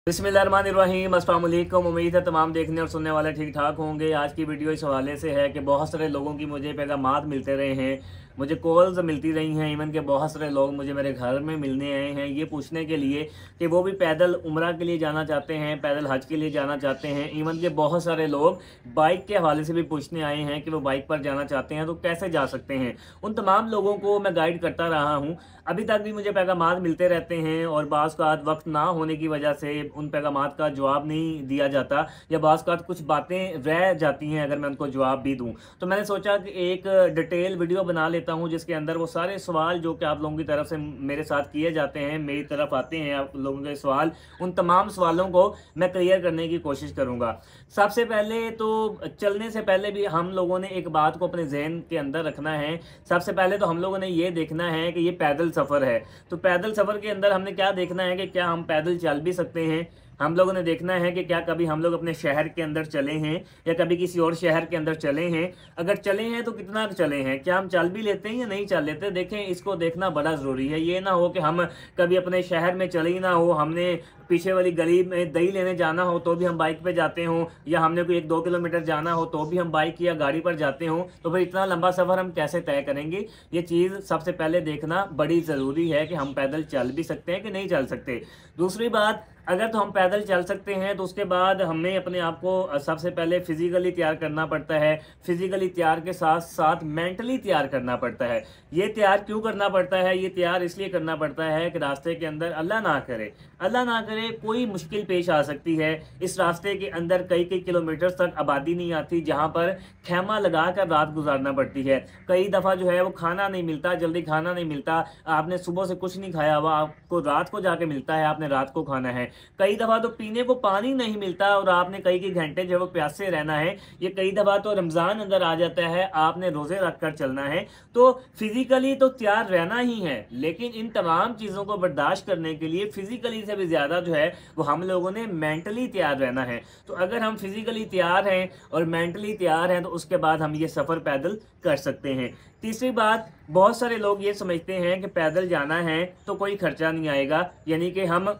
बिस्मिल्लाहिर्रहमानिर्रहीम, अस्सलाम वालेकुम। उम्मीद है तमाम देखने और सुनने वाले ठीक ठाक होंगे। आज की वीडियो इस हवाले से है कि बहुत सारे लोगों की मुझे पैगामात मिलते रहे हैं, मुझे कॉल्स मिलती रही हैं। इवन के बहुत सारे लोग मुझे मेरे घर में मिलने आए हैं ये पूछने के लिए कि वो भी पैदल उम्रा के लिए जाना चाहते हैं, पैदल हज के लिए जाना चाहते हैं। इवन के बहुत सारे लोग बाइक के हवाले से भी पूछने आए हैं कि वो बाइक पर जाना चाहते हैं तो कैसे जा सकते हैं। उन तमाम लोगों को मैं गाइड करता रहा हूँ। अभी तक भी मुझे पैगामात मिलते रहते हैं और बाज़ का वक्त ना होने की वजह से उन पैगामात का जवाब नहीं दिया जाता, या बाज़ का कुछ बातें रह जाती हैं अगर मैं उनको जवाब भी दूं। तो मैंने सोचा कि एक डिटेल वीडियो बना लेता हूं जिसके अंदर वो सारे सवाल जो कि आप लोगों की तरफ से मेरे साथ किए जाते हैं, मेरी तरफ आते हैं आप लोगों के सवाल, उन तमाम सवालों को मैं क्लियर करने की कोशिश करूँगा। सबसे पहले तो चलने से पहले भी हम लोगों ने एक बात को अपने जहन के अंदर रखना है। सबसे पहले तो हम लोगों ने ये देखना है कि ये पैदल सफ़र है, तो पैदल सफ़र के अंदर हमने क्या देखना है कि क्या हम पैदल चल भी सकते हैं। हम लोगों ने देखना है कि क्या कभी हम लोग अपने शहर के अंदर चले हैं या कभी किसी और शहर के अंदर चले हैं। अगर चले हैं तो कितना चले हैं, क्या हम चल भी लेते हैं या नहीं चल लेते। देखें, इसको देखना बड़ा ज़रूरी है। ये ना हो कि हम कभी अपने शहर में चले ही ना हो, हमने पीछे वाली गली में दही लेने जाना हो तो भी हम बाइक पे जाते हों, या हमने कोई 1-2 किलोमीटर जाना हो तो भी हम बाइक या गाड़ी पर जाते हों, तो फिर इतना लंबा सफ़र हम कैसे तय करेंगे। ये चीज़ सबसे पहले देखना बड़ी ज़रूरी है कि हम पैदल चल भी सकते हैं कि नहीं चल सकते। दूसरी बात, अगर तो हम पैदल चल सकते हैं तो उसके बाद हमें अपने आप को सबसे पहले फिजिकली तैयार करना पड़ता है। फिजिकली तैयार के साथ साथ मेंटली तैयार करना पड़ता है। ये तैयार क्यों करना पड़ता है? ये तैयार इसलिए करना पड़ता है कि रास्ते के अंदर अल्लाह ना करे कोई मुश्किल पेश आ सकती है। इस रास्ते के अंदर कई किलोमीटर तक आबादी नहीं आती जहाँ पर खेमा लगा कर रात गुजारना पड़ती है। कई दफ़ा जो है वो खाना नहीं मिलता, जल्दी खाना नहीं मिलता। आपने सुबह से कुछ नहीं खाया हुआ, आपको रात को जाके मिलता है, आपने रात को खाना है। कई दफ़ा तो पीने को पानी नहीं मिलता और आपने कई घंटे जो है वो प्यासे रहना है। ये कई दफ़ा तो रमज़ान अंदर आ जाता है, आपने रोज़े रख कर चलना है। तो फिज़िकली तो तैयार रहना ही है, लेकिन इन तमाम चीज़ों को बर्दाश्त करने के लिए फ़िज़िकली से भी ज़्यादा जो है वो हम लोगों ने मेंटली तैयार रहना है। तो अगर हम फिज़िकली तैयार हैं और मेंटली तैयार हैं तो उसके बाद हम ये सफ़र पैदल कर सकते हैं। तीसरी बात, बहुत सारे लोग ये समझते हैं कि पैदल जाना है तो कोई खर्चा नहीं आएगा, यानी कि हम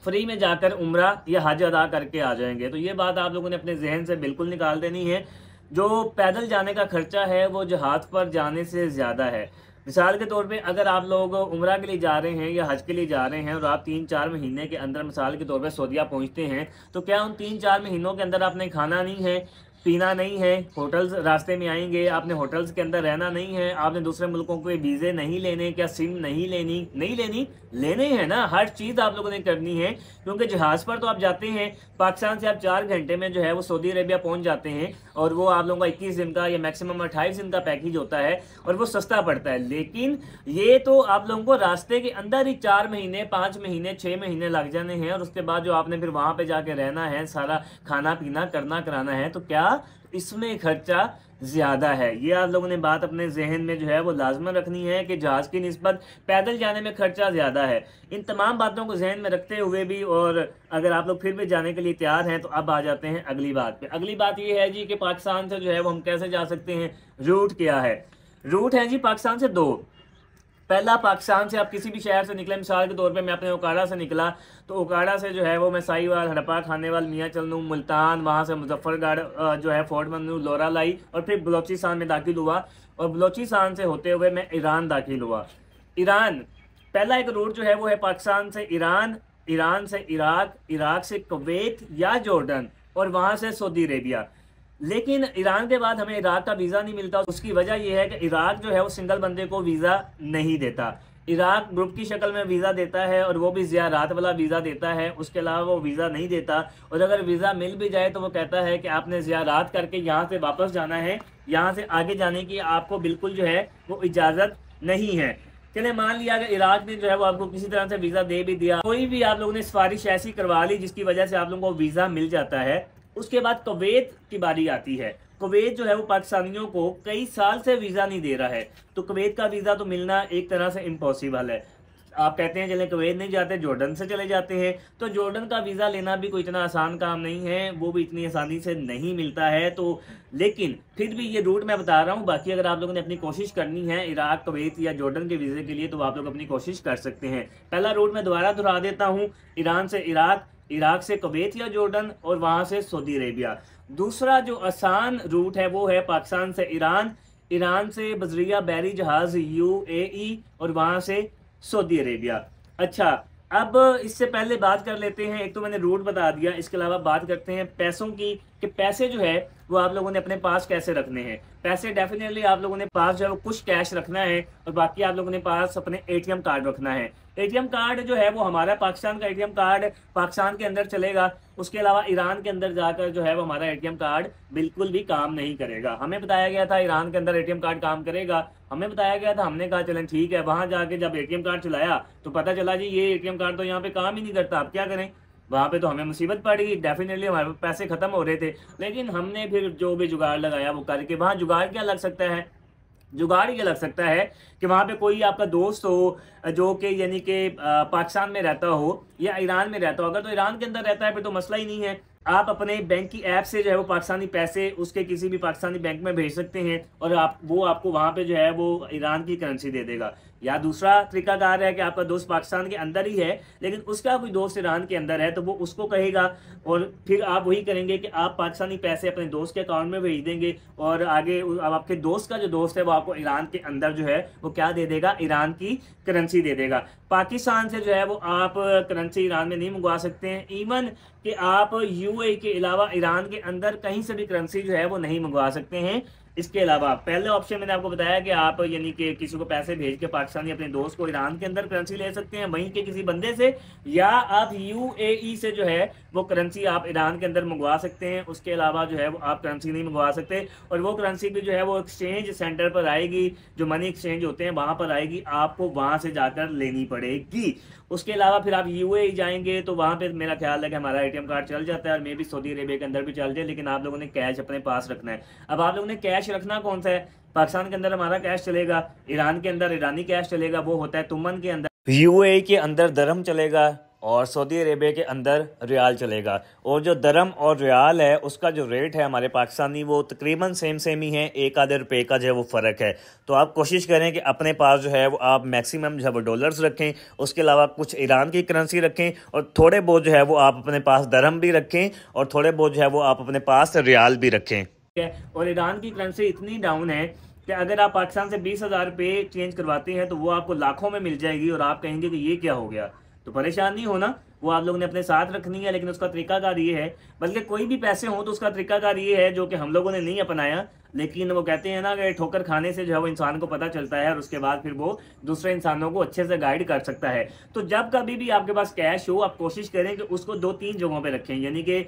फ्री में जाकर उम्रा या हज अदा करके आ जाएंगे। तो ये बात आप लोगों ने अपने जहन से बिल्कुल निकाल देनी है। जो पैदल जाने का खर्चा है वो जहाज़ पर जाने से ज़्यादा है। मिसाल के तौर पे अगर आप लोग उम्रा के लिए जा रहे हैं या हज के लिए जा रहे हैं और आप 3-4 महीने के अंदर मिसाल के तौर पे सऊदीया पहुंचते हैं, तो क्या उन 3-4 महीनों के अंदर आपने खाना नहीं है, पीना नहीं है, होटल्स रास्ते में आएंगे, आपने होटल्स के अंदर रहना नहीं है, आपने दूसरे मुल्कों के वीज़े नहीं लेने, क्या सिम नहीं लेनी लेने हैं ना। हर चीज़ आप लोगों ने करनी है, क्योंकि जहाज़ पर तो आप जाते हैं, पाकिस्तान से आप 4 घंटे में जो है वो सऊदी अरेबिया पहुंच जाते हैं और वो आप लोगों का 21 दिन का या मैक्सिमम 28 दिन का पैकेज होता है और वो सस्ता पड़ता है। लेकिन ये तो आप लोगों को रास्ते के अंदर ही 4 महीने, 5 महीने, 6 महीने लग जाने हैं और उसके बाद जो आपने फिर वहाँ पे जाके रहना है, सारा खाना पीना करना कराना है, तो क्या इसमें खर्चा ज़्यादा है। ये आप लोगों ने बात अपने जहन में जो है वो लाजमन रखनी है कि जहाज़ की निस्बत पैदल जाने में खर्चा ज़्यादा है। इन तमाम बातों को जहन में रखते हुए भी, और अगर आप लोग फिर भी जाने के लिए तैयार हैं, तो अब आ जाते हैं अगली बात पे। अगली बात ये है जी कि पाकिस्तान से जो है वो हम कैसे जा सकते हैं, रूट क्या है। रूट है जी पाकिस्तान से 2। पहला, पाकिस्तान से आप किसी भी शहर से निकले, मिसाल के तौर पे मैं अपने ओकाड़ा से निकला, तो ओकाड़ा से जो है वो मैं साहिवाल, हड़प्पा, खानेवाल, मियाँ चलनू, मुल्तान, वहाँ से मुजफ्फरगढ़ जो है फोर्ट मन्नू, लोरा लाई और फिर बलोचिस्तान में दाखिल हुआ और बलोचिस्तान से होते हुए मैं ईरान दाखिल हुआ। ईरान पहला एक रूट जो है वो है पाकिस्तान से ईरान, ईरान से इराक, इराक से कुवैत या जॉर्डन और वहाँ से सऊदी अरेबिया। लेकिन ईरान के बाद हमें इराक का वीज़ा नहीं मिलता। उसकी वजह यह है कि इराक जो है वो सिंगल बंदे को वीज़ा नहीं देता। इराक ग्रुप की शक्ल में वीज़ा देता है और वो भी ज़ियारात वाला वीज़ा देता है, उसके अलावा वो वीज़ा नहीं देता। और अगर वीज़ा मिल भी जाए तो वो कहता है कि आपने ज़ियारात करके यहाँ से वापस जाना है, यहाँ से आगे जाने की आपको बिल्कुल जो है वो इजाज़त नहीं है। चले मान लिया कि इराक ने जो है वो आपको किसी तरह से वीज़ा दे भी दिया, कोई भी आप लोगों ने सिफारिश ऐसी करवा ली जिसकी वजह से आप लोगों को वीज़ा मिल जाता है। उसके बाद कुवैत की बारी आती है। कुवैत जो है वो पाकिस्तानियों को कई साल से वीज़ा नहीं दे रहा है, तो कुवैत का वीज़ा तो मिलना एक तरह से इम्पॉसिबल है। आप कहते हैं चले कुवैत नहीं जाते, जॉर्डन से चले जाते हैं, तो जॉर्डन का वीज़ा लेना भी कोई इतना आसान काम नहीं है, वो भी इतनी आसानी से नहीं मिलता है। तो लेकिन फिर भी ये रूट मैं बता रहा हूँ। बाकी अगर आप लोगों ने अपनी कोशिश करनी है इराक, कुवैत या जॉर्डन के वीज़े के लिए, तो आप लोग अपनी कोशिश कर सकते हैं। पहला रूट मैं दोबारा दोहरा देता हूँ, ईरान से इराक, इराक से कुवैत या जॉर्डन, और वहाँ से सऊदी अरेबिया। दूसरा जो आसान रूट है वो है पाकिस्तान से ईरान, ईरान से बजरिया बैरी जहाज़ UAE, और वहाँ से सऊदी अरेबिया। अच्छा, अब इससे पहले बात कर लेते हैं, एक तो मैंने रूट बता दिया, इसके अलावा बात करते हैं पैसों की, कि पैसे जो है वो आप लोगों ने अपने पास कैसे रखने हैं। पैसे डेफिनेटली आप लोगों ने पास जो है वो कुछ कैश रखना है, और बाकी आप लोगों ने पास अपने ATM कार्ड रखना है। ATM कार्ड जो है वो हमारा पाकिस्तान का ATM कार्ड पाकिस्तान के अंदर चलेगा, उसके अलावा ईरान के अंदर जाकर जो है वो हमारा ATM कार्ड बिल्कुल भी काम नहीं करेगा। हमें बताया गया था ईरान के अंदर ATM कार्ड काम करेगा, हमें बताया गया था, हमने कहा चलें ठीक है। वहां जाके जब ATM कार्ड चलाया तो पता चला जी ये ATM कार्ड तो यहाँ पे काम ही नहीं करता, अब क्या करें। वहाँ पे तो हमें मुसीबत पड़ी, डेफिनेटली हमारे पैसे खत्म हो रहे थे, लेकिन हमने फिर जो भी जुगाड़ लगाया वो करके, वहाँ जुगाड़ क्या लग सकता है, जुगाड़ ये लग सकता है कि वहाँ पे कोई आपका दोस्त हो जो कि यानी कि पाकिस्तान में रहता हो या ईरान में रहता हो। अगर तो ईरान के अंदर रहता है फिर तो मसला ही नहीं है, आप अपने बैंक की ऐप से जो है वो पाकिस्तानी पैसे उसके किसी भी पाकिस्तानी बैंक में भेज सकते हैं, और वो आपको वहाँ पे जो है वो ईरान की करेंसी दे देगा। या दूसरा तरीकाकार है कि आपका दोस्त पाकिस्तान के अंदर ही है लेकिन उसका कोई दोस्त ईरान के अंदर है, तो वो उसको कहेगा, और फिर आप वही करेंगे कि आप पाकिस्तानी पैसे अपने दोस्त के अकाउंट में भेज देंगे, और आगे अब आपके दोस्त का जो दोस्त है वो आपको ईरान के अंदर जो है वो क्या दे देगा, ईरान की करेंसी दे देगा। पाकिस्तान से जो है वो आप करेंसी ईरान में नहीं मंगवा सकते हैं, इवन कि आप UAE के अलावा ईरान के अंदर कहीं से भी करेंसी जो है वो नहीं मंगवा सकते हैं। इसके अलावा पहले ऑप्शन मैंने आपको बताया कि आप यानी कि किसी को पैसे भेज के पाकिस्तानी अपने दोस्त को ईरान के अंदर करेंसी ले सकते हैं वहीं के किसी बंदे से, या आप UAE से जो है वो करेंसी आप ईरान के अंदर मंगवा सकते हैं। उसके अलावा जो है वो आप करेंसी नहीं मंगवा सकते, और वो करेंसी भी जो है वो एक्सचेंज सेंटर पर आएगी, जो मनी एक्सचेंज होते हैं वहाँ पर आएगी, आपको वहाँ से जाकर लेनी पड़ेगी। उसके अलावा फिर आप UAE जाएंगे तो वहाँ पे मेरा ख्याल है कि हमारा ATM कार्ड चल जाता है, और मे भी सऊदी अरेबिया के अंदर भी चल जाए, लेकिन आप लोगों ने कैश अपने पास रखना है। अब आप लोगों ने कैश रखना कौन सा है, पाकिस्तान के अंदर हमारा कैश चलेगा, ईरान के अंदर ईरानी कैश चलेगा, वो होता है तुमन के अंदर, UAE के अंदर दरम चलेगा, और सऊदी अरेबिया के अंदर रियाल चलेगा। और जो दरम और रियाल है उसका जो रेट है हमारे पाकिस्तानी वो तकरीबन सेम ही है, एक आधे रुपये का जो है वो फ़र्क है। तो आप कोशिश करें कि अपने पास जो है वो आप मैक्सिमम जो है वो डॉलर्स रखें, उसके अलावा कुछ ईरान की करेंसी रखें, और थोड़े बहुत जो है वो आप अपने पास दरम भी रखें, और थोड़े बहुत जो है वो आप अपने पास रियाल भी रखें। और ईरान की करेंसी इतनी डाउन है कि अगर आप पाकिस्तान से 20,000 रुपये चेंज करवाते हैं तो वो आपको लाखों में मिल जाएगी, और आप कहेंगे कि ये क्या हो गया। तो परेशान नहीं होना, वो आप लोगों ने अपने साथ रखनी है, लेकिन उसका तरीकाकार ये है, बल्कि कोई भी पैसे हो तो उसका तरीकाकार ये है जो कि हम लोगों ने नहीं अपनाया, लेकिन वो कहते हैं ना कि ठोकर खाने से जो है वो इंसान को पता चलता है, और उसके बाद फिर वो दूसरे इंसानों को अच्छे से गाइड कर सकता है। तो जब कभी भी आपके पास कैश हो आप कोशिश करें कि उसको 2-3 जगहों पर रखें, यानी कि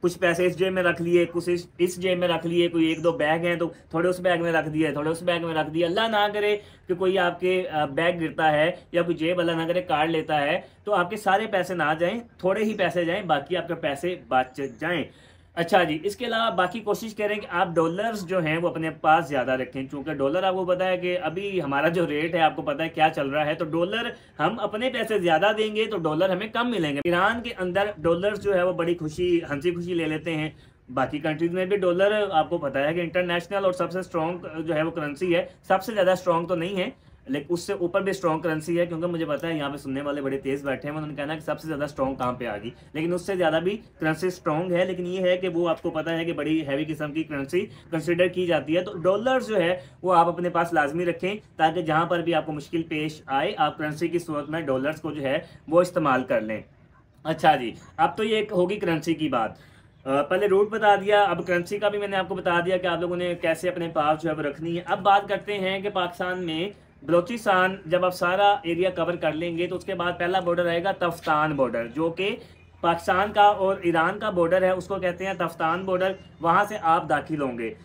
कुछ पैसे इस जेब में रख लिए, कुछ इस जेब में रख लिए, कोई 1-2 बैग हैं तो थोड़े उस बैग में रख दिए, थोड़े उस बैग में रख दिए। अल्लाह ना करे कि कोई आपके बैग गिरता है या कोई जेब अल्लाह ना करे काट लेता है तो आपके सारे पैसे ना जाएं, थोड़े ही पैसे जाएं, बाकी आपके पैसे बच जाएं। अच्छा जी, इसके अलावा बाकी कोशिश करें कि आप डॉलर्स जो हैं वो अपने पास ज़्यादा रखें, क्योंकि डॉलर आपको पता है कि अभी हमारा जो रेट है आपको पता है क्या चल रहा है, तो डॉलर हम अपने पैसे ज़्यादा देंगे तो डॉलर हमें कम मिलेंगे। ईरान के अंदर डॉलर्स जो है वो बड़ी हंसी खुशी ले लेते हैं, बाकी कंट्रीज में भी डॉलर आपको पता है कि इंटरनेशनल और सबसे स्ट्रॉन्ग जो है वो करेंसी है, सबसे ज़्यादा स्ट्रॉन्ग तो नहीं है लेकिन उससे ऊपर भी स्ट्रॉन्ग करेंसी है, क्योंकि मुझे पता है यहाँ पे सुनने वाले बड़े तेज बैठे हैं, उन्होंने कहना कि सबसे ज़्यादा स्ट्रॉन्ग कहाँ पे आ गई, लेकिन उससे ज़्यादा भी करेंसी स्ट्रॉन्ग है, लेकिन ये है कि वो आपको पता है कि बड़ी हैवी किस्म की करेंसी कंसिडर की जाती है। तो डॉलर्स जो है वो आप अपने पास लाजमी रखें, ताकि जहाँ पर भी आपको मुश्किल पेश आए आप करेंसी की सूरत में डॉलर्स को जो है वो इस्तेमाल कर लें। अच्छा जी, अब तो ये होगी करेंसी की बात, पहले रूट बता दिया, अब करेंसी का भी मैंने आपको बता दिया कि आप लोगों ने कैसे अपने पास जो है वो रखनी है। अब बात करते हैं कि पाकिस्तान में बलोचिस्तान जब आप सारा एरिया कवर कर लेंगे तो उसके बाद पहला बॉर्डर आएगा तफ्तान बॉर्डर, जो कि पाकिस्तान का और ईरान का बॉर्डर है, उसको कहते हैं तफ्तान बॉर्डर। वहाँ से आप दाखिल होंगे,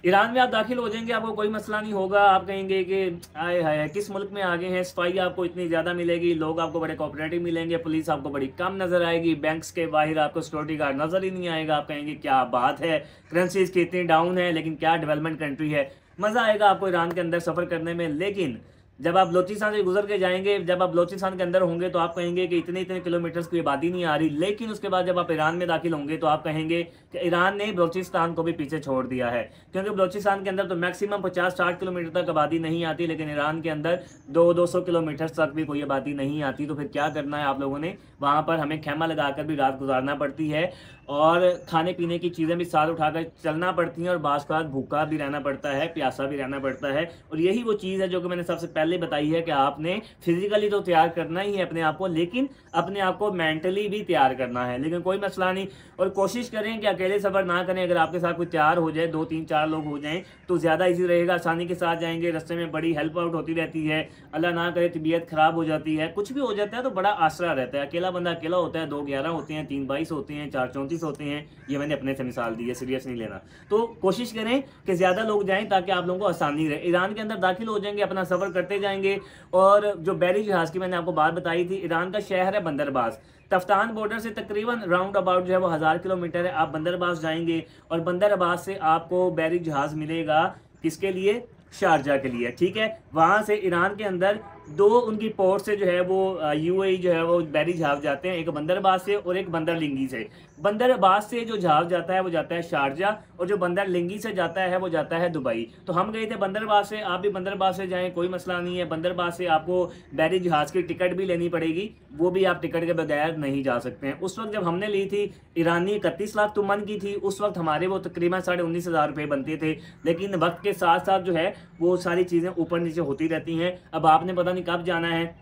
ईरान में आप दाखिल हो जाएंगे, आपको कोई मसला नहीं होगा। आप कहेंगे कि आए हाय किस मुल्क में आगे हैं, सफाई आपको इतनी ज़्यादा मिलेगी, लोग आपको बड़े कोऑपरेटिव मिलेंगे, पुलिस आपको बड़ी कम नज़र आएगी, बैंक्स के बाहर आपको सिक्योरिटी गार्ड नज़र ही नहीं आएगा। आप कहेंगे क्या बात है, करेंसीज की इतनी डाउन है लेकिन क्या डेवलपमेंट कंट्री है, मज़ा आएगा आपको ईरान के अंदर सफ़र करने में। लेकिन जब आप बलोचिस्तान से गुजर के जाएंगे, जब आप बलोचिस्तान के अंदर होंगे तो आप कहेंगे कि इतने इतने किलोमीटर्स की आबादी नहीं आ रही, लेकिन उसके बाद जब आप ईरान में दाखिल होंगे तो आप कहेंगे कि ईरान ने बलोचिस्तान को भी पीछे छोड़ दिया है, क्योंकि बलोचिस्तान के अंदर तो मैक्सिमम 50-60 किलोमीटर तक आबादी नहीं आती, लेकिन ईरान के अंदर 200 किलोमीटर तक भी कोई आबादी नहीं आती। तो फिर क्या करना है आप लोगों ने, वहाँ पर हमें खेमा लगाकर भी रात गुजारना पड़ती है और खाने पीने की चीज़ें भी साथ उठाकर चलना पड़ती हैं और बाज़ का भूखा भी रहना पड़ता है, प्यासा भी रहना पड़ता है। और यही वो चीज़ है जो कि मैंने सबसे पहले बताई है कि आपने फिजिकली तो तैयार करना ही है अपने आप को, लेकिन अपने आप को मेंटली भी तैयार करना है। लेकिन कोई मसला नहीं, और कोशिश करें कि अकेले सफ़र ना करें। अगर आपके साथ कोई तैयार हो जाए, 2-3-4 लोग हो जाएं तो ज़्यादा ईजी रहेगा, आसानी के साथ जाएंगे। रास्ते में बड़ी हेल्प आउट होती रहती है, अल्लाह ना करे तबीयत ख़राब हो जाती है, कुछ भी हो जाता है तो बड़ा आसरा रहता है। अकेला बंदा अकेला होता है, 2-11 होते हैं, 3-22 होते हैं, 4-34 होते हैं। ये मैंने अपने से मिसाल दी है, सीरियस नहीं लेना। तो कोशिश करें कि ज़्यादा लोग जाएं ताकि आप लोगों को आसानी रहे। ईरान के अंदर दाखिल हो जाएंगे, अपना सफ़र करते जाएंगे। और जो बहरी जहाज़ की मैंने आपको बात बताई थी, ईरान का शहर है बंदरबाज़, तफ्तान बॉर्डर से तकरीबन राउंड अबाउट जो है वो 1000 किलोमीटर है। आप बंदरबाज़ जाएंगे और बंदरबाज़ से आपको बहरी जहाज़ मिलेगा, किसके लिए, शारजा के लिए, ठीक है। वहाँ से ईरान के अंदर 2 उनकी पोर्ट से जो है वो यूएई जो है वो बहरी जहाज़ जाते हैं, एक बंदरबाज़ से और एक बंदरलिंगी से। बंदरबाज़ से जो जहाज़ जाता है वो जाता है शारजा, और जो बंदरलिंगी से जाता है वो जाता है दुबई। तो हम गए थे बंदरबाज़ से, आप भी बंदरबाज़ से जाएं, कोई मसला नहीं है। बंदरबाज़ से आपको बहरी जहाज़ की टिकट भी लेनी पड़ेगी, वो भी आप टिकट के बगैर नहीं जा सकते हैं। उस वक्त जब हमने ली थी, ईरानी 31 लाख तुमन की थी, उस वक्त हमारे वो तकरीबन 19,500 रुपये बनते थे। लेकिन वक्त के साथ साथ जो है वो सारी चीज़ें ऊपर नीचे होती रहती हैं। अब आपने पता नहीं कब जाना है,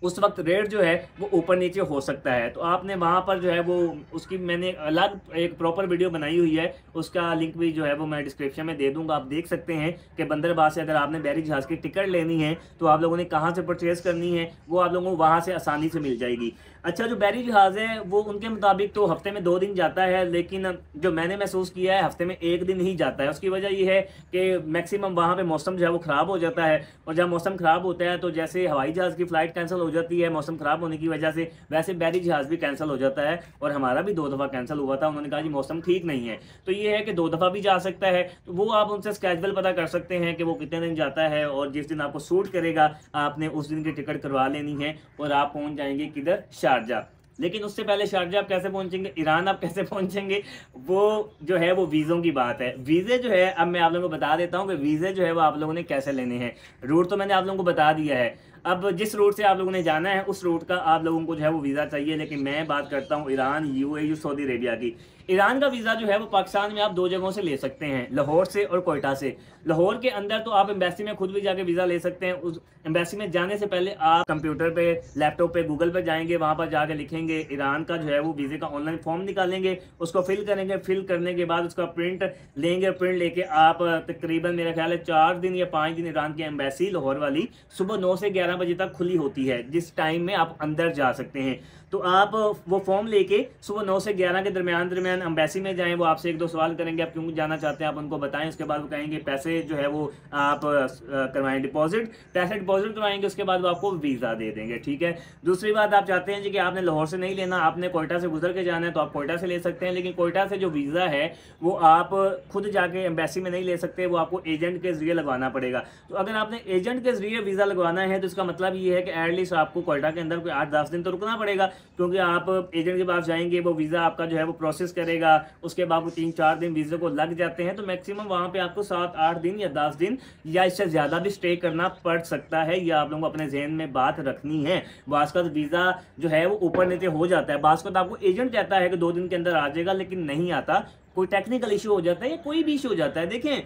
उस वक्त रेट जो है वो ऊपर नीचे हो सकता है। तो आपने वहाँ पर जो है वो, उसकी मैंने अलग एक प्रॉपर वीडियो बनाई हुई है, उसका लिंक भी जो है वो मैं डिस्क्रिप्शन में दे दूंगा। आप देख सकते हैं कि बंदरबाज़ से अगर आपने बहरी जहाज़ की टिकट लेनी है तो आप लोगों ने कहाँ से परचेज़ करनी है, वो आप लोगों को वहाँ से आसानी से मिल जाएगी। अच्छा, जो बहरी जहाज़ है वो उनके मुताबिक तो हफ्ते में 2 दिन जाता है, लेकिन जो मैंने महसूस किया है हफ्ते में 1 दिन ही जाता है। उसकी वजह ये है कि मैक्सिमम वहाँ पे मौसम जो है वो ख़राब हो जाता है, और जब मौसम ख़राब होता है तो जैसे हवाई जहाज़ की फ़्लाइट कैंसिल हो जाती है मौसम ख़राब होने की वजह से, वैसे बहरी जहाज़ भी कैंसिल हो जाता है। और हमारा भी 2 दफ़ा कैंसिल हुआ था, उन्होंने कहा जी मौसम ठीक नहीं है। तो ये है कि 2 दफ़ा भी जा सकता है। तो वो आप उनसे स्केड्यूल पता कर सकते हैं कि वो कितने दिन जाता है, और जिस दिन आपको सूट करेगा आपने उस दिन की टिकट करवा लेनी है और आप पहुँच जाएंगे किधर, शारजा। लेकिन उससे पहले शारजा आप कैसे पहुंचेंगे, ईरान आप कैसे पहुंचेंगे, वो जो है वो वीज़ों की बात है। वीज़े जो है, अब मैं आप लोगों को बता देता हूं कि वीज़े जो है वो आप लोगों ने कैसे लेने हैं। रूट तो मैंने आप लोगों को बता दिया है। अब जिस रूट से आप लोगों ने जाना है उस रूट का आप लोगों को जो है वो वीज़ा चाहिए। लेकिन मैं बात करता हूँ ईरान, यूएई, सऊदी अरेबिया की। ईरान का वीज़ा जो है वो पाकिस्तान में आप 2 जगहों से ले सकते हैं, लाहौर से और कोयटा से। लाहौर के अंदर तो आप एम्बेसी में खुद भी जाके वीज़ा ले सकते हैं। उस एम्बेसी में जाने से पहले आप कंप्यूटर पे, लैपटॉप पे, गूगल पे जाएंगे, वहाँ पर जाके लिखेंगे ईरान का जो है वो वीज़े का ऑनलाइन फॉर्म निकालेंगे, उसको फिल करेंगे। फिल करने के बाद उसका प्रिंट लेंगे, प्रिंट लेके आप तकरीबन मेरा ख्याल है 4 दिन या 5 दिन ईरान की एम्बेसी लाहौर वाली सुबह 9 से 11 बजे तक खुली होती है, जिस टाइम में आप अंदर जा सकते हैं। तो आप वो फॉर्म लेके सुबह 9 से 11 के दरमियान एम्बेसी में जाएं। वो आपसे 1-2 सवाल करेंगे, आप क्यों जाना चाहते हैं आप उनको बताएं। उसके बाद वो कहेंगे पैसे जो है वो आप करवाएं डिपॉजिट, पैसे डिपॉजिट करवाएंगे, उसके बाद वो आपको वीज़ा दे देंगे, ठीक है। दूसरी बात, आप चाहते हैं जी कि आपने लाहौर से नहीं लेना, आपने कोयटा से गुजर के जाना है, तो आप कोयटा से ले सकते हैं। लेकिन कोयटा से जो वीज़ा है वो आप खुद जाके एम्बेसी में नहीं ले सकते, वो आपको एजेंट के जरिए लगवाना पड़ेगा। तो अगर आपने एजेंट के जरिए वीज़ा लगवाना है तो इसका मतलब ये है कि एटलीस्ट आपको कोयटा के अंदर कोई 8-10 दिन तो रुकना पड़ेगा, क्योंकि आप एजेंट के पास जाएंगे, वो वीज़ा आपका जो है वो प्रोसेस करेगा, उसके बाद वो 3-4 दिन वीज़े को लग जाते हैं। तो मैक्सिमम वहाँ पे आपको 7-8 दिन या 10 दिन या इससे ज़्यादा भी स्टे करना पड़ सकता है। या आप लोगों को अपने जहन में बात रखनी है। बाज़ का वीज़ा जो है वो ऊपर नीचे हो जाता है, बाज़ का आपको एजेंट कहता है कि 2 दिन के अंदर आ जाएगा, लेकिन नहीं आता, कोई टेक्निकल इशू हो जाता है या कोई भी इशू हो जाता है। देखें,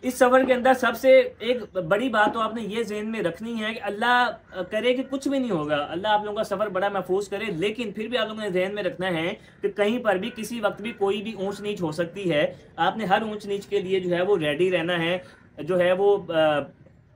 इस सफ़र के अंदर सबसे एक बड़ी बात तो आपने ये ज़हन में रखनी है कि अल्लाह करे कि कुछ भी नहीं होगा, अल्लाह आप लोगों का सफ़र बड़ा महफूज करे, लेकिन फिर भी आप लोगों ने जहन में रखना है कि कहीं पर भी किसी वक्त भी कोई भी ऊंच नीच हो सकती है। आपने हर ऊंच नीच के लिए जो है वो रेडी रहना है, जो है वो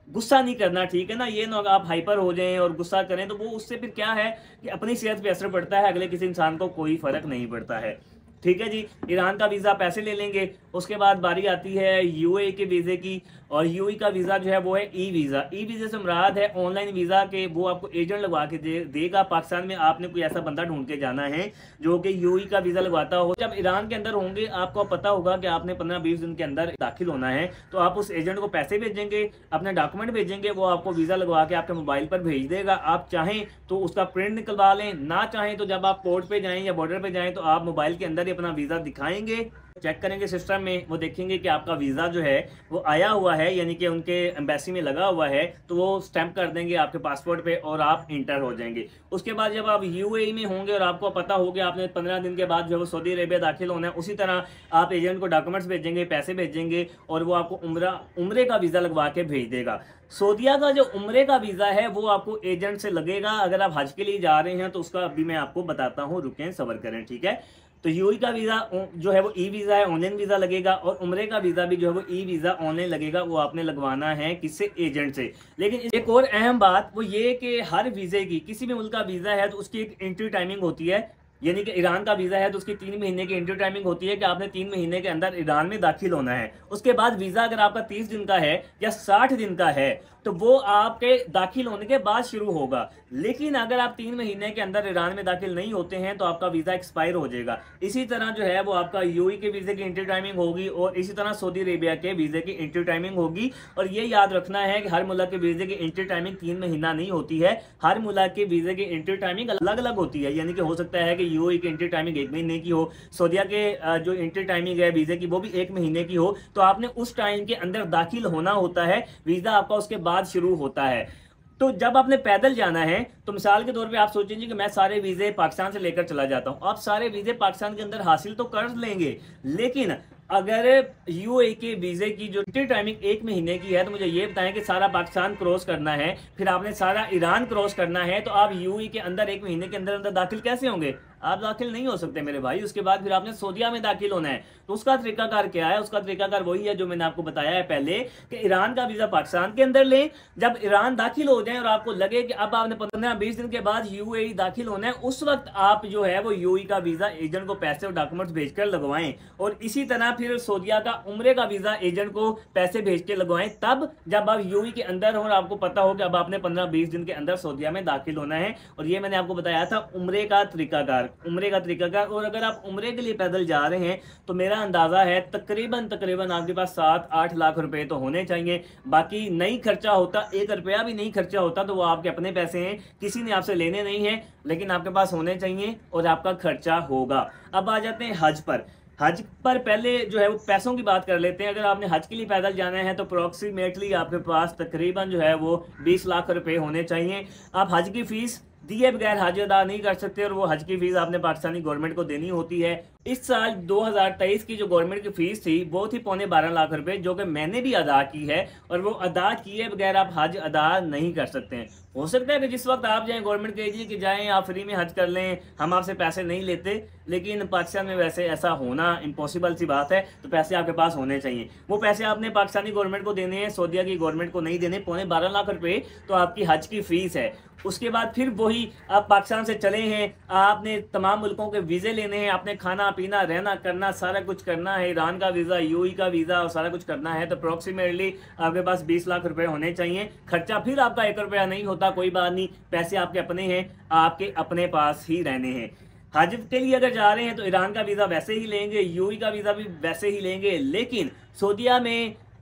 गुस्सा नहीं करना, ठीक है ना। ये ना आप हाइपर हो जाएं और गुस्सा करें तो वो उससे फिर क्या है कि अपनी सेहत पे असर पड़ता है, अगले किसी इंसान को कोई फ़र्क नहीं पड़ता है। ठीक है जी। ईरान का वीज़ा पैसे ले लेंगे। उसके बाद बारी आती है यूएई के वीज़े की, और यूएई का वीज़ा जो है वो है ई वीज़ा। ई वीज़े से मुराद है ऑनलाइन वीज़ा के, वो आपको एजेंट लगवा के देगा। पाकिस्तान में आपने कोई ऐसा बंदा ढूंढ के जाना है जो कि यूएई का वीज़ा लगवाता हो। जब ईरान के अंदर होंगे आपको पता होगा कि आपने 15-20 दिन के अंदर दाखिल होना है, तो आप उस एजेंट को पैसे भेजेंगे, अपने डॉक्यूमेंट भेजेंगे, वो आपको वीज़ा लगवा के आपके मोबाइल पर भेज देगा। आप चाहें तो उसका प्रिंट निकलवा लें, ना चाहें तो जब आप पोर्ट पे जाएं या बॉर्डर पे जाएं तो आप मोबाइल के अंदर ही अपना वीज़ा दिखाएंगे, चेक करेंगे सिस्टम में, वो देखेंगे कि आपका वीज़ा जो है वो आया हुआ है, यानी कि उनके एम्बेसी में लगा हुआ है, तो वो स्टैंप कर देंगे आपके पासपोर्ट पे और आप इंटर हो जाएंगे। उसके बाद जब आप यूएई में होंगे और आपको पता हो गया आपने 15 दिन के बाद जो है वो सऊदी अरेबिया दाखिल होना है, उसी तरह आप एजेंट को डॉक्यूमेंट्स भेजेंगे, पैसे भेजेंगे, और वो आपको उम्रे का वीज़ा लगवा के भेज देगा। सऊदीया का जो उम्रे का वीज़ा है वो आपको एजेंट से लगेगा। अगर आप हज के लिए जा रहे हैं तो उसका अभी मैं आपको बताता हूँ, रुकें सब्र करें, ठीक है। तो यूएई का वीज़ा जो है वो ई वीज़ा है, ऑनलाइन वीज़ा लगेगा, और उम्रे का वीज़ा भी जो है वो ई वीज़ा ऑनलाइन लगेगा। वो आपने लगवाना है किससे? एजेंट से। लेकिन एक और अहम बात वो ये कि हर वीज़े की, किसी भी मुल्क का वीज़ा है तो उसकी एक एंट्री टाइमिंग होती है, यानी कि ईरान का वीज़ा है तो उसकी 3 महीने की एंट्री टाइमिंग होती है कि आपने 3 महीने के अंदर ईरान में दाखिल होना है। उसके बाद वीज़ा अगर आपका 30 दिन का है या 60 दिन का है तो वो आपके दाखिल होने के बाद शुरू होगा। लेकिन अगर आप 3 महीने के अंदर ईरान में दाखिल नहीं होते हैं तो आपका वीज़ा एक्सपायर हो जाएगा। इसी तरह जो है वो आपका यूएई के वीज़े की एंट्री टाइमिंग होगी, और इसी तरह सऊदी अरेबिया के वीज़े की एंट्री टाइमिंग होगी। और ये याद रखना है कि हर मुल्क के वीज़े की एंट्री टाइमिंग 3 महीना नहीं होती है, हर मुल्क के वीज़े की एंट्री टाइमिंग अलग अलग होती है। यानी कि हो सकता है कि यूएई की एंट्री टाइमिंग 1 महीने की हो, सऊदीया के जो एंट्री टाइमिंग है वीज़े की वो भी 1 महीने की हो, तो आपने उस टाइम के अंदर दाखिल होना होता है, वीज़ा आपका उसके बाद शुरू होता है। तो जब आपने पैदल जाना है तो मिसाल के तौर पे आप सोचेंगे कि मैं सारे वीज़े पाकिस्तान से लेकर चला जाता हूं। आप सारे वीज़े पाकिस्तान के अंदर हासिल तो कर लेंगे, लेकिन अगर यूएई के वीज़े की जो टाइमिंग 1 महीने की है तो मुझे ये बताएं कि सारा पाकिस्तान क्रॉस करना है, फिर आपने सारा ईरान क्रॉस करना है, तो आप यूएई के अंदर 1 महीने के अंदर अंदर दाखिल कैसे होंगे? आप दाखिल नहीं हो सकते मेरे भाई। उसके बाद फिर आपने सऊदीया में दाखिल होना है, तो उसका तरीकाकार क्या है? उसका तरीकाकार वही है जो मैंने आपको बताया है पहले, कि ईरान का वीज़ा पाकिस्तान के अंदर लें, जब ईरान दाखिल हो जाए और आपको लगे कि अब आपने 15-20 दिन के बाद यूएई दाखिल होना है, उस वक्त आप जो है वो यूएई का वीज़ा एजेंट को पैसे और डॉक्यूमेंट्स भेजकर लगवाएं। और इसी तरह फिर सऊदीया का उम्रे का वीज़ा एजेंट को पैसे भेज के लगवाएं, तब जब आप यूएई के अंदर हो और आपको पता हो कि अब आपने 15-20 दिन के अंदर सऊदीया में दाखिल होना है। और ये मैंने आपको बताया था उम्रे का तरीकाकार। और अगर आप उम्रे के लिए पैदल जा रहे हैं तो मेरा अंदाजा है तकरीबन आपके पास 7-8 लाख रुपए तो होने चाहिए। बाकी नहीं खर्चा होता, 1 रुपया भी नहीं खर्चा होता, तो वो आपके अपने पैसे हैं, किसी ने आपसे लेने नहीं है, लेकिन आपके पास होने चाहिए और आपका खर्चा होगा। अब आ जाते हैं हज पर। हज पर पहले जो है वो पैसों की बात कर लेते हैं। अगर आपने हज के लिए पैदल जाना है तो अप्रोक्सीमेटली आपके पास तकरीबन जो है वो 20 लाख रुपए होने चाहिए। आप हज की फीस दिए बगैर हज अदा नहीं कर सकते, और वो हज की फीस आपने पाकिस्तानी गवर्नमेंट को देनी होती है। इस साल 2023 की जो गवर्नमेंट की फीस थी वो थी 12.25 लाख रुपए, जो कि मैंने भी अदा की है, और वो अदा किए बगैर आप हज अदा नहीं कर सकते हैं। हो सकता है कि जिस वक्त आप जाएं गवर्नमेंट कहेगी कि जाएं आप फ्री में हज कर लें, हम आपसे पैसे नहीं लेते, लेकिन पाकिस्तान में वैसे ऐसा होना इम्पॉसिबल सी बात है। तो पैसे आपके पास होने चाहिए। वो पैसे आपने पाकिस्तानी गवर्नमेंट को देने हैं, सऊदीया की गवर्नमेंट को नहीं देने। 12.25 लाख रुपए तो आपकी हज की फीस है। उसके बाद फिर वही आप पाकिस्तान से चले हैं, आपने तमाम मुल्कों के वीज़े लेने हैं, आपने खाना पीना रहना करना सारा कुछ करना है, ईरान का वीज़ा यूएई का वीज़ा और सारा कुछ करना है, तो अप्रोक्सीमेटली आपके पास 20 लाख रुपए होने चाहिए। खर्चा फिर आपका 1 रुपया नहीं होता, कोई बात नहीं, पैसे आपके अपने हैं, आपके अपने पास ही रहने हैं। हज के लिए अगर जा रहे हैं तो ईरान का वीज़ा वैसे ही लेंगे, यूएई का वीज़ा भी वैसे ही लेंगे, लेकिन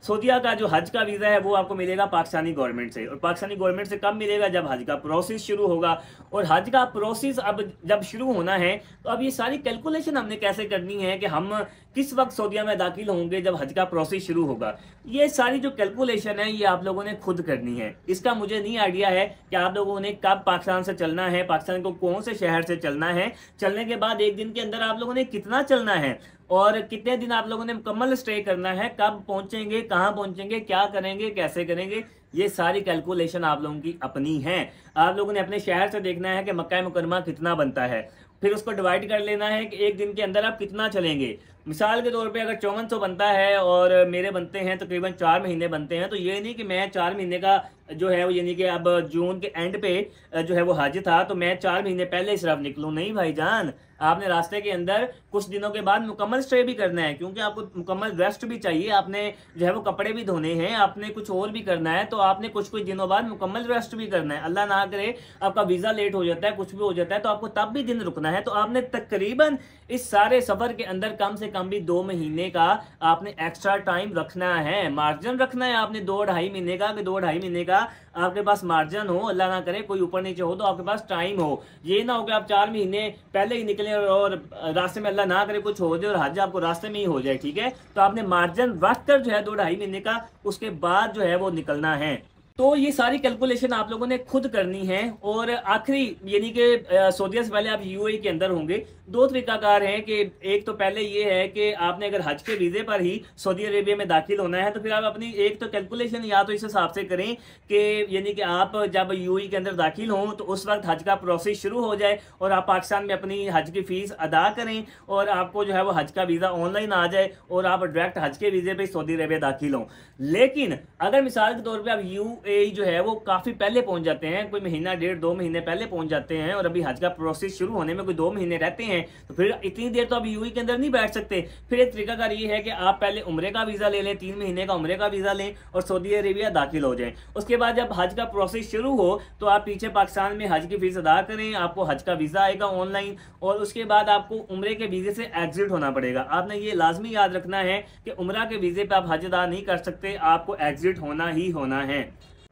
सऊदीया का जो हज का वीज़ा है वो आपको मिलेगा पाकिस्तानी गवर्नमेंट से। और पाकिस्तानी गवर्नमेंट से कब मिलेगा? जब हज का प्रोसेस शुरू होगा। और हज का प्रोसेस अब जब शुरू होना है तो अब ये सारी कैलकुलेशन हमने कैसे करनी है कि हम किस वक्त सऊदीया में दाखिल होंगे जब हज का प्रोसेस शुरू होगा। ये सारी जो कैलकुलेशन है ये आप लोगों ने खुद करनी है। इसका मुझे नहीं आइडिया है कि आप लोगों ने कब पाकिस्तान से चलना है, पाकिस्तान को कौन से शहर से चलना है, चलने के बाद 1 दिन के अंदर आप लोगों ने कितना चलना है, और कितने दिन आप लोगों ने मुकम्मल स्टे करना है, कब पहुंचेंगे, कहां पहुंचेंगे, क्या करेंगे, कैसे करेंगे, ये सारी कैलकुलेशन आप लोगों की अपनी है। आप लोगों ने अपने शहर से देखना है कि मक्का मुकरमा कितना बनता है, फिर उसको डिवाइड कर लेना है कि 1 दिन के अंदर आप कितना चलेंगे। मिसाल के तौर पे अगर 5400 बनता है और मेरे बनते हैं तकरीबन 4 महीने बनते हैं, तो ये नहीं कि मैं 4 महीने का जो है वो, यानी कि अब जून के एंड पे जो है वो हज था तो मैं 4 महीने पहले सिर्फ निकलूँ, नहीं भाईजान। आपने रास्ते के अंदर कुछ दिनों के बाद मुकम्मल स्टे भी करना है, क्योंकि आपको मुकम्मल रेस्ट भी चाहिए, आपने जो है वो कपड़े भी धोने हैं, आपने कुछ और भी करना है, तो आपने कुछ कुछ दिनों बाद मुकम्मल रेस्ट भी करना है। अल्लाह ना करे आपका वीज़ा लेट हो जाता है, कुछ भी हो जाता है, तो आपको तब भी दिन रुकना है। तो आपने तकरीबन इस सारे सफ़र के अंदर कम से कम भी 2 महीने का आपने एक्स्ट्रा टाइम रखना है, मार्जिन रखना है आपने 2-2.5 महीने का, कि 2-2.5 महीने का आपके पास मार्जिन हो, अल्लाह ना करे कोई ऊपर नीचे हो तो आपके पास टाइम हो। ये ना हो कि आप 4 महीने पहले ही निकले और रास्ते में अल्लाह ना करे कुछ हो जाए और हज आपको रास्ते में ही हो जाए, ठीक है। तो आपने मार्जिन रख कर जो है 2-2.5 महीने का, उसके बाद जो है वो निकलना है। तो ये सारी कैलकुलेशन आप लोगों ने खुद करनी है। और आखिरी यानी कि सऊदीया से पहले आप यूएई के अंदर होंगे, 2 तरीकाकार हैं कि एक तो पहले ये है कि आपने अगर हज के वीज़े पर ही सऊदी अरेबिया में दाखिल होना है तो फिर आप अपनी एक तो कैलकुलेशन या तो इस हिसाब से करें कि यानी कि आप जब यूएई के अंदर दाखिल हों तो उस वक्त हज का प्रोसेस शुरू हो जाए और आप पाकिस्तान में अपनी हज की फ़ीस अदा करें और आपको जो है वो हज का वीज़ा ऑनलाइन आ जाए और आप डायरेक्ट हज के वीज़े पर सऊदी अरेबिया दाखिल हों। लेकिन अगर मिसाल के तौर पर आप यूएई जो है वो काफ़ी पहले पहुंच जाते हैं, कोई महीना 1.5-2 महीने पहले पहुंच जाते हैं और अभी हज का प्रोसेस शुरू होने में कोई 2 महीने रहते हैं, तो फिर इतनी देर तो आप यूएई के अंदर नहीं बैठ सकते। फिर एक तरीकाकार ये है कि आप पहले उम्रे का वीज़ा ले लें, 3 महीने का उम्रे का वीज़ा लें और सऊदी अरेबिया दाखिल हो जाएं। उसके बाद जब हज का प्रोसेस शुरू हो तो आप पीछे पाकिस्तान में हज की फ़ीस अदा करें, आपको हज का वीज़ा आएगा ऑनलाइन और उसके बाद आपको उम्रे के वीज़े से एग्जिट होना पड़ेगा। आपने ये लाजमी याद रखना है कि उम्रा के वीज़े पर आप हज अदा नहीं कर सकते, आपको एग्जिट होना ही होना है।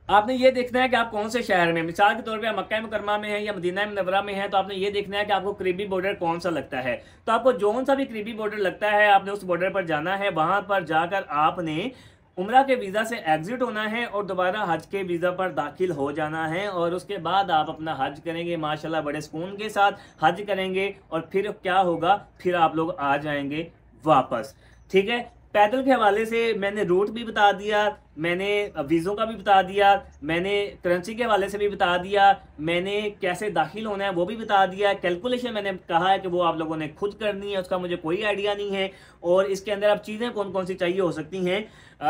आपने ये देखना है कि आप कौन से शहर में, मिसाल के तौर पे आप मक्का मुकरमा में हैं या मदीना मुनव्वरा में हैं, तो आपने ये देखना है कि आपको करीबी बॉर्डर कौन सा लगता है। तो आपको जौन सा भी करीबी बॉर्डर लगता है आपने उस बॉर्डर पर जाना है, वहां पर जाकर आपने उम्रा के वीज़ा से एग्जिट होना है और दोबारा हज के वीज़ा पर दाखिल हो जाना है और उसके बाद आप अपना हज करेंगे, माशाल्लाह बड़े सुकून के साथ हज करेंगे और फिर क्या होगा, फिर आप लोग आ जाएंगे वापस, ठीक है। पैदल के हवाले से मैंने रूट भी बता दिया, मैंने वीज़ों का भी बता दिया, मैंने करेंसी के हवाले से भी बता दिया, मैंने कैसे दाखिल होना है वो भी बता दिया। कैलकुलेशन मैंने कहा है कि वो आप लोगों ने खुद करनी है, उसका मुझे कोई आइडिया नहीं है। और इसके अंदर अब चीज़ें कौन कौन सी चाहिए हो सकती हैं,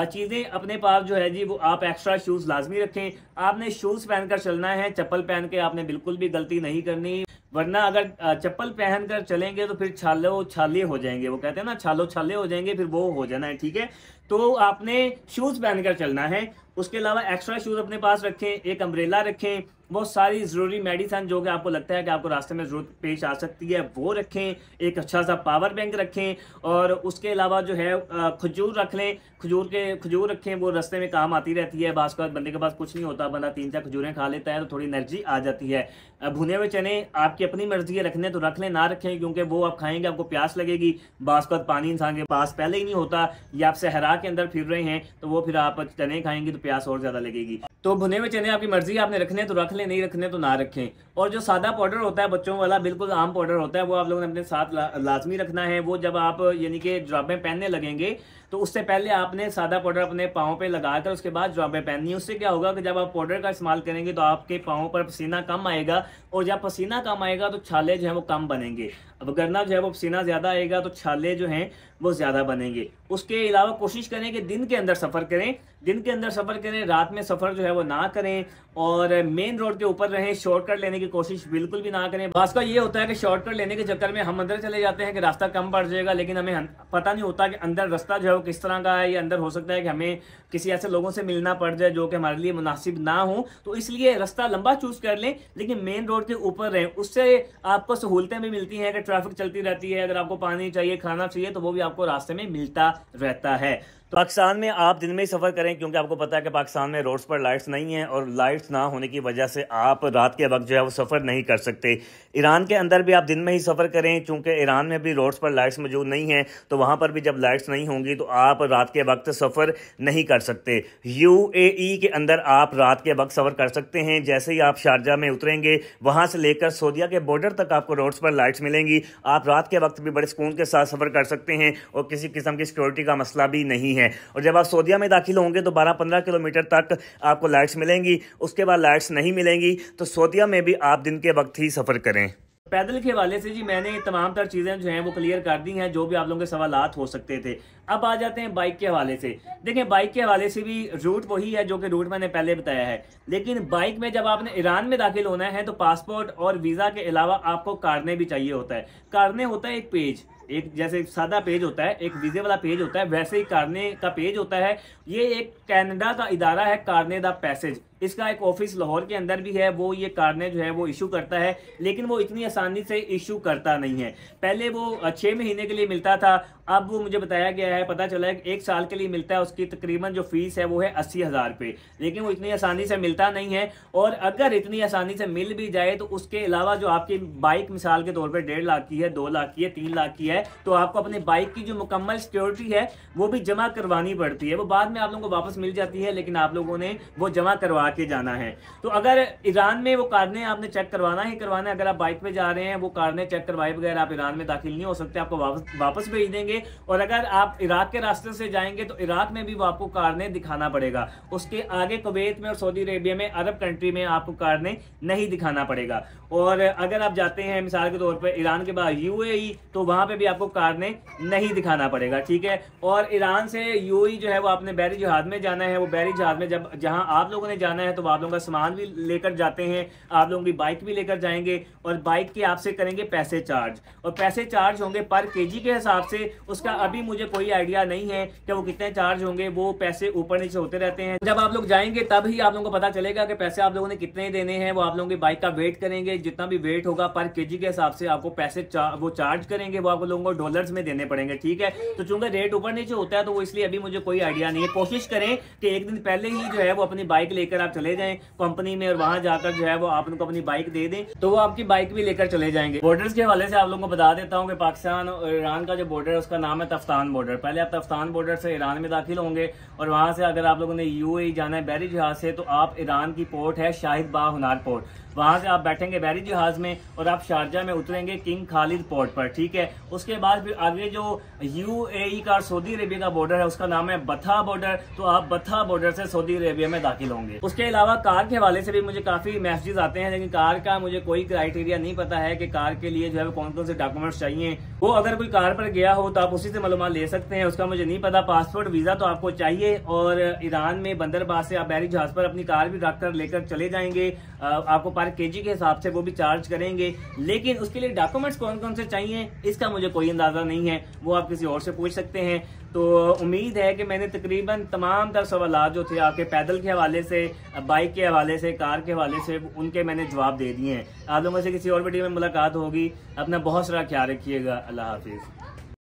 चीज़ें अपने पास जो है जी वो आप एक्स्ट्रा शूज़ लाजमी रखें। आपने शूज़ पहनकर चलना है, चप्पल पहन के आपने बिल्कुल भी गलती नहीं करनी, वरना अगर चप्पल पहनकर चलेंगे तो फिर छालो छाले हो जाएंगे, वो कहते हैं ना छालो छाले हो जाएंगे, फिर वो हो जाना है, ठीक है। तो आपने शूज़ पहनकर चलना है। उसके अलावा एक्स्ट्रा शूज़ अपने पास रखें, एक अम्ब्रेला रखें, बहुत सारी ज़रूरी मेडिसिन जो कि आपको लगता है कि आपको रास्ते में ज़रूरत पेश आ सकती है वो रखें, एक अच्छा सा पावर बैंक रखें और उसके अलावा जो है खजूर रख लें, खजूर रखें, वो रास्ते में काम आती रहती है। बास का बंदे के पास कुछ नहीं होता, बंदा 3-4 खजूरें खा लेता है तो थोड़ी एनर्जी आ जाती है। भुने हुए चने आपकी अपनी मर्जी है, रखने तो रख लें, ना रखें क्योंकि वो आप खाएंगे आपको प्यास लगेगी। बास का पानी इंसान के पास पहले ही नहीं होता या आप सहरा के अंदर फिर रहे हैं तो वो फिर आप चने खाएंगे तो प्यास और ज़्यादा लगेगी। तो भुने हुए चने आपकी मर्जी, आपने रखने तो रख लें, नहीं रखने तो ना रखें। और जो सादा पाउडर होता है बच्चों वाला, बिल्कुल आम पाउडर होता है, वो आप लोगों ने अपने साथ लाजमी रखना है। वो जब आप यानी कि जुराबें पहनने लगेंगे तो उससे पहले आपने सादा पाउडर अपने पाँव पे लगाकर उसके बाद जुराबें पहननी है। उससे क्या होगा कि जब आप पाउडर का इस्तेमाल करेंगे तो आपके पाँव पर पसीना कम आएगा और जब पसीना कम आएगा तो छाले जो हैं वो कम बनेंगे। अब वरना जो है वो पसीना ज़्यादा आएगा तो छाले जो हैं वो ज़्यादा बनेंगे। उसके अलावा कोशिश करें कि दिन के अंदर सफ़र करें, दिन के अंदर सफ़र करें, रात में सफ़र जो है वो ना करें और मेन रोड के ऊपर रहें। शॉर्टकट लेने की कोशिश बिल्कुल भी ना करें। बास का ये होता है कि शॉर्टकट लेने के चक्कर में हम अंदर चले जाते हैं कि रास्ता कम पड़ जाएगा, लेकिन हमें पता नहीं होता कि अंदर रास्ता जो है वो किस तरह का है। या अंदर हो सकता है कि हमें किसी ऐसे लोगों से मिलना पड़ जाए जो कि हमारे लिए मुनासिब ना हो, तो इसलिए रास्ता लंबा चूज़ कर लें लेकिन मेन रोड के ऊपर रहें। उससे आपको सहूलतें भी मिलती हैं कि ट्रैफिक चलती रहती है, अगर आपको पानी चाहिए, खाना चाहिए तो वो भी आपको रास्ते में मिलता रहता है। तो पाकिस्तान में आप दिन में ही सफ़र करें क्योंकि आपको पता है कि पाकिस्तान में रोड्स पर लाइट्स नहीं हैं और लाइट्स ना होने की वजह से आप रात के वक्त जो है वो सफ़र नहीं कर सकते। ईरान के अंदर भी आप दिन में ही सफ़र करें क्योंकि ईरान में भी रोड्स पर लाइट्स मौजूद नहीं हैं, तो वहाँ पर भी जब लाइट्स नहीं होंगी तो आप रात के वक्त सफ़र नहीं कर सकते। यूएई के अंदर आप रात के वक्त सफ़र कर सकते हैं। जैसे ही आप शारजा में उतरेंगे वहाँ से लेकर सऊदीया के बॉर्डर तक आपको रोड्स पर लाइट्स मिलेंगी। आप रात के वक्त भी बड़े सुकून के साथ सफ़र कर सकते हैं और किसी किस्म की सिक्योरिटी का मसला भी नहीं है। और जब आप सऊदीया में दाखिल होंगे तो 12-15 किलोमीटर तक आपको लाइट्स मिलेंगी, उसके बाद लाइट्स नहीं मिलेंगी। तो सऊदीया में भी आप दिन के वक्त ही सफ़र करें। पैदल के हवाले से जी मैंने तमाम तर चीज़ें जो हैं वो क्लियर कर दी हैं, जो भी आप लोगों के सवालात हो सकते थे। अब आ जाते हैं बाइक के हवाले से। देखिए बाइक के हवाले से भी रूट वही है जो कि रूट मैंने पहले बताया है, लेकिन बाइक में जब आपने ईरान में दाखिल होना है तो पासपोर्ट और वीज़ा के अलावा आपको कारने भी चाहिए होता है। कारने होता है एक पेज, एक जैसे सादा पेज होता है, एक वीज़े वाला पेज होता है, वैसे ही कारने का पेज होता है। ये एक कनाडा का इदारा है कारने दा पैसेज, इसका एक ऑफिस लाहौर के अंदर भी है, वो ये कारने जो है वो इशू करता है, लेकिन वो इतनी आसानी से इशू करता नहीं है। पहले वो 6 महीने के लिए मिलता था, अब वो मुझे बताया गया है, पता चला है कि 1 साल के लिए मिलता है। उसकी तकरीबन जो फीस है वो है 80,000 रुपये, लेकिन वो इतनी आसानी से मिलता नहीं है। और अगर इतनी आसानी से मिल भी जाए तो उसके अलावा जो आपकी बाइक मिसाल के तौर पर 1.5 लाख की है, 2 लाख की है, 3 लाख की है, तो आपको अपनी बाइक की जो मुकम्मल सिक्योरिटी है वो भी जमा करवानी पड़ती है। वो बाद में आप लोगों को वापस मिल जाती है, लेकिन आप लोगों ने वो जमा करवा के जाना है। तो अगर ईरान में वो कारने आपने चेक करवाना ही करवाना है, अगर आप बाइक पे जा रहे हैं वो कारने चेक करवाए बगैर आप ईरान में दाखिल नहीं हो सकते, आपको वापस भेज देंगे। और अगर आप इराक के रास्ते से जाएंगे तो इराक में भी वो आपको कारने दिखाना पड़ेगा। उसके आगे कुवैत में और सऊदी अरेबिया में, अरब कंट्री में आपको कारने नहीं दिखाना पड़ेगा। और अगर आप जाते हैं मिसाल के तौर पर ईरान के बाद UAE, तो वहां पे भी आपको कारने नहीं दिखाना पड़ेगा, ठीक है। और ईरान से UAE जो है वो आपने बहरी जहाज में जाना है। वो बहरी जहाज में जब जहां आप लोगों ने जाना है तो आप लोगों का सामान भी लेकर जाते हैं, आप लोगों की बाइक भी लेकर जाएंगे, और बाइक के आपसे करेंगे पैसे चार्ज, और पैसे चार्ज होंगे पर केजी के हिसाब से। उसका अभी मुझे कोई आइडिया नहीं है कि वो कितने चार्ज होंगे, वो पैसे ऊपर नीचे होते रहते हैं। जब आप लोग जाएंगे तब ही आप लोगों को पता चलेगा कि पैसे आप लोगों ने कितने देने हैं। वो आप लोगों की बाइक का वेट करेंगे, जितना भी वेट होगा पर केजी के हिसाब से आपको पैसे वो चार्ज करेंगे, वो आप लोगों को डॉलर्स में देने पड़ेंगे, ठीक है। तो चूंकि रेट ऊपर नीचे होता है तो वो इसलिए अभी मुझे कोई आइडिया नहीं है। कोशिश करें कि एक दिन पहले ही जो है वो अपनी बाइक लेकर आप चले जाएं कंपनी में, और वहां जाकर जो है वो आप उनको अपनी बाइक दे दें तो वो आपकी बाइक भी लेकर चले जाएंगे। बॉर्डर्स के हवाले से आप लोगों को बता देता हूँ कि पाकिस्तान और ईरान का जो बॉर्डर है उसका नाम है तफ्तान बॉर्डर। पहले आप तफ्तान बॉर्डर से ईरान में दाखिल होंगे, और वहां से अगर आप लोगों ने UAE जाना है बहरी जहाज से, तो आप ईरान की पोर्ट है शाहिद बा हुनार पोर्ट, वहां से आप बैठेंगे बहरी जहाज में और आप शारजा में उतरेंगे किंग खालिद पोर्ट पर, ठीक है। उसके बाद फिर आगे जो UAE का सऊदी अरेबिया का बॉर्डर है उसका नाम है बथा बॉर्डर, तो आप बथा बॉर्डर से सऊदी अरेबिया में दाखिल होंगे। उसके अलावा कार के हवाले से भी मुझे काफी मैसेजेस आते हैं, लेकिन कार का मुझे कोई क्राइटेरिया नहीं पता है कि कार के लिए जो है कौन कौन से डॉक्यूमेंट्स चाहिए। वो अगर कोई कार पर गया हो तो आप उसी से मालूमात ले सकते हैं, उसका मुझे नहीं पता। पासपोर्ट वीजा तो आपको चाहिए, और ईरान में बंदरबाज से आप बहरी जहाज पर अपनी कार भी रख कर लेकर चले जाएंगे, आपको पर केजी के हिसाब से वो भी चार्ज करेंगे। लेकिन उसके लिए डॉक्यूमेंट्स कौन कौन से चाहिए इसका मुझे कोई अंदाजा नहीं है, वो आप किसी और से पूछ सकते हैं। तो उम्मीद है कि मैंने तकरीबन तमाम तर सवाल जो थे आपके पैदल के हवाले से, बाइक के हवाले से, कार के हवाले से, उनके मैंने जवाब दे दिए हैं। आप लोगों से किसी और वीडियो में मुलाकात होगी। अपना बहुत सारा ख्याल रखिएगा। अल्लाह हाफिज।